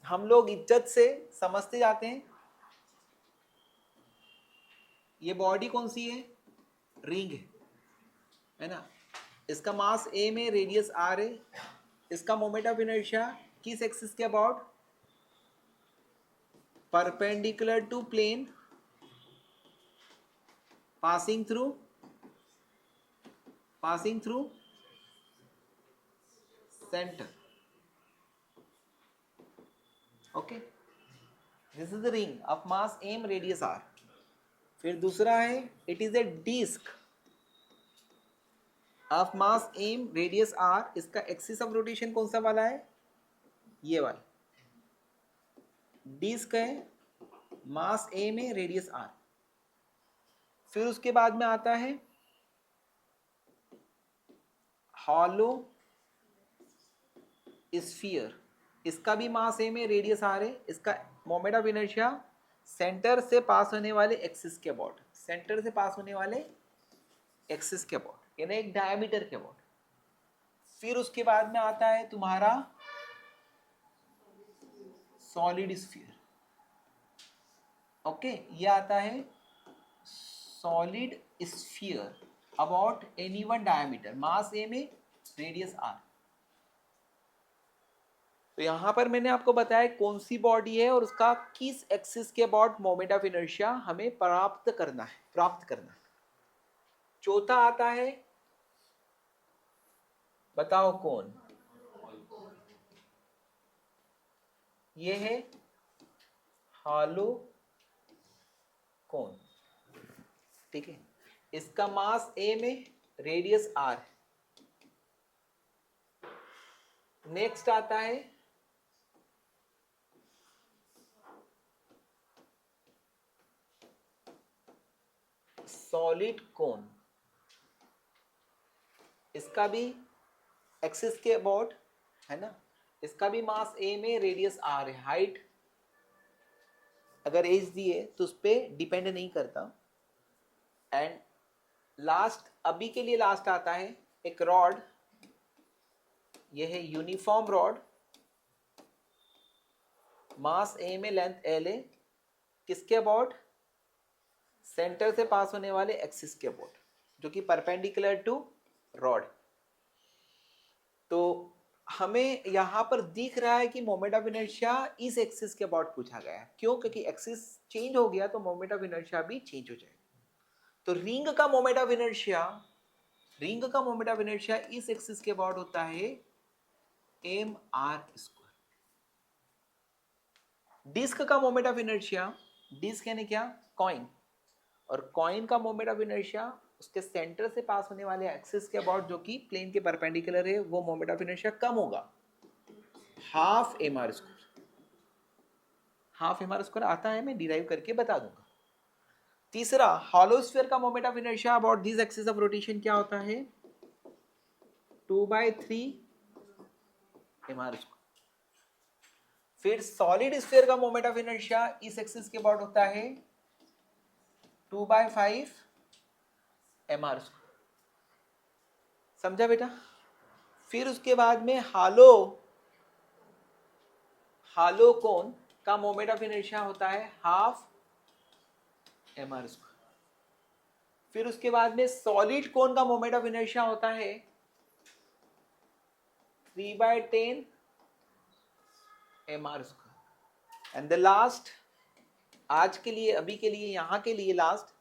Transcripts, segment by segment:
हम लोग इज्जत से समझते जाते हैं। ये बॉडी कौन सी है? रिंग है ना। इसका मास ए में, रेडियस आर है। इसका मोमेंट ऑफ इनर्शिया किस एक्सिस के about? Perpendicular to plane, passing through center. Okay, this is the ring of mass m, radius r. फिर दूसरा है, it is a disc of mass m, radius r. इसका axis of rotation कौन सा वाला है? ये वाला डिस्क है, मास a में, रेडियस r. फिर उसके बाद में आता है हॉलो स्फीयर. इसका भी मास ए में, रेडियस आर है. इसका मोमेंट ऑफ इनर्शिया सेंटर से पास होने वाले एक्सिस के अबाउट, सेंटर से पास होने वाले एक्सिस के अबाउट, यानी एक डायमीटर के अबाउट. फिर उसके बाद में आता है तुम्हारा सॉलिड स्फीयर. ओके, ये आता है solid sphere about any one diameter, mass A में, रेडियस आर. तो यहां पर मैंने आपको बताया कौन सी बॉडी है और उसका किस एक्सिस के अबाउट मोमेंट ऑफ इनर्शिया हमें प्राप्त करना है. चौथा आता है, बताओ कौन? ये है हॉलो कोन. ठीक है, इसका मास ए में, रेडियस आर. नेक्स्ट आता है सॉलिड कोन. इसका भी एक्सिस के अबाउट है ना. इसका भी मास ए में, रेडियस आर है. हाइट अगर एज दी है तो उस पर डिपेंड नहीं करता. एंड लास्ट, अभी के लिए लास्ट आता है एक रॉड. यह है यूनिफॉर्म रॉड, मास ए में, लेंथ एल है. किसके अबाउट? सेंटर से पास होने वाले एक्सिस के अबाउट, जो कि परपेंडिकुलर टू रॉड. तो हमें यहां पर दिख रहा है कि मोमेंट ऑफ इनर्शिया इस एक्सिस के अबाउट पूछा गया है. क्यों? क्योंकि एक्सिस चेंज हो गया तो मोमेंट ऑफ इनर्शिया भी चेंज हो जाएगा. तो रिंग का मोमेंट ऑफ इनर्शिया इस एक्सिस के अबाउट होता है एम आर स्क्वायर. डिस्क का मोमेंट ऑफ इनर्शिया, डिस्क यानी क्या? कॉइन. और कॉइन का मोमेंट ऑफ इनर्शिया उसके सेंटर से पास होने वाले एक्सिस के अबाउट, जो कि प्लेन के परपेंडिकुलर है, वो मोमेंट ऑफ इनर्शिया कम होगा. Half M R square. Half M R square आता है, मैं डिराइव करके बता दूंगा. तीसरा, हॉलो स्फीयर का moment of inertia about this axis of rotation क्या होता है? 2/3 एम आर स्क्वायर. फिर सॉलिड स्फीयर का मोमेंट ऑफ इनर्शिया इस एक्सिस के अबाउट होता है 2/5 एम आर स्क्वायर. समझा बेटा? फिर उसके बाद में हालो कोन का मोमेंट ऑफ इनर्शिया होता है हाफ एम आर स्क्वायर. फिर उसके बाद में सॉलिड कोन का मोमेंट ऑफ इनर्शिया होता है 3/10 M are square. And the last, आज के लिए, अभी के लिए, यहां के लिए last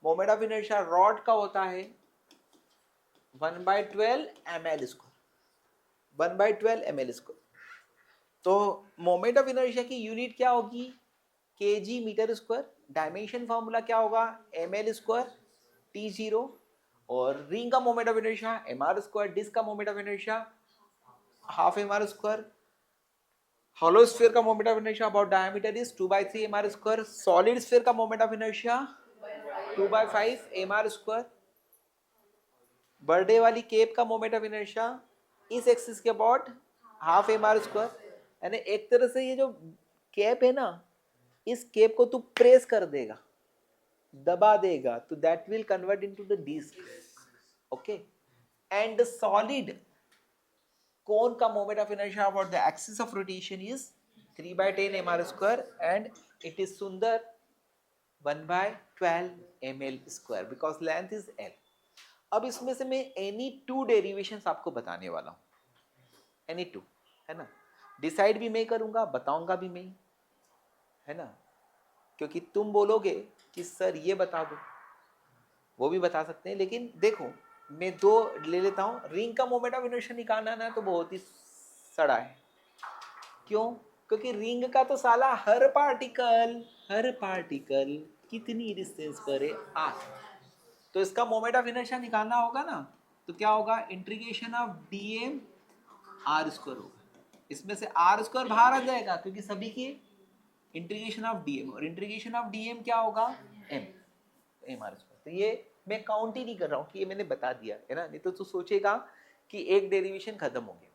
moment of inertia rod का होता है 1/12 M L square. 1/12 M L square. तो मोमेंट ऑफ इनर्शिया की यूनिट क्या होगी? KG metre square. Dimension formula क्या होगा? M L square T0. और रिंग का moment of inertia M are square. Disc का moment of inertia half M R square. Hollow sphere का moment of inertia about diameter is 2/3 M R square. Solid sphere का moment of inertia 2/5 M are square. Birthday वाली cap का moment of inertia इस axis के about half M R square. यानी एक तरह से ये जो कैप है ना, इस कैप को तू प्रेस कर देगा, दबा देगा, तो that will convert into the disc. Okay. And the solid cone का moment of inertia about the axis of rotation is 3/10 mr² and it is Sundar 1/12 ml² because length is L. अब इसमें से मैं एनी 2 डेरिवेशंस आपको बताने वाला हूँ, any 2, है ना। डिसाइड भी मैं करूँगा, बताऊँगा भी मैं, है ना, क्योंकि तुम बोलोगे कि सर ये बता दो, वो भी बता सकते हैं, लेकिन देखो मैं 2 ले लेता हूँ। रिंग का मोमेंट ऑफ इनर्शिया निकालना ना तो बहुत ही सड़ा है। क्यों? क्योंकि रिंग का तो साला हर पार्टिकल कितनी डिस्टेंस पर है, r। तो इसका मोमेंट ऑफ इनर्शिया निकालना होगा ना, तो क्या होगा, इंटीग्रेशन ऑफ dm r² होगा। इसमें से r² बाहर आ जाएगा क्योंकि सभी की इंटीग्रेशन ऑफ dm, और इंटीग्रेशन ऑफ dm क्या होगा, m r²। तो ये मैं काउंट ही नहीं कर रहा हूँ कि ये मैंने बता दिया है ना, नहीं तो तू सोचेगा कि एक डेरिवेशन खत्म हो गया।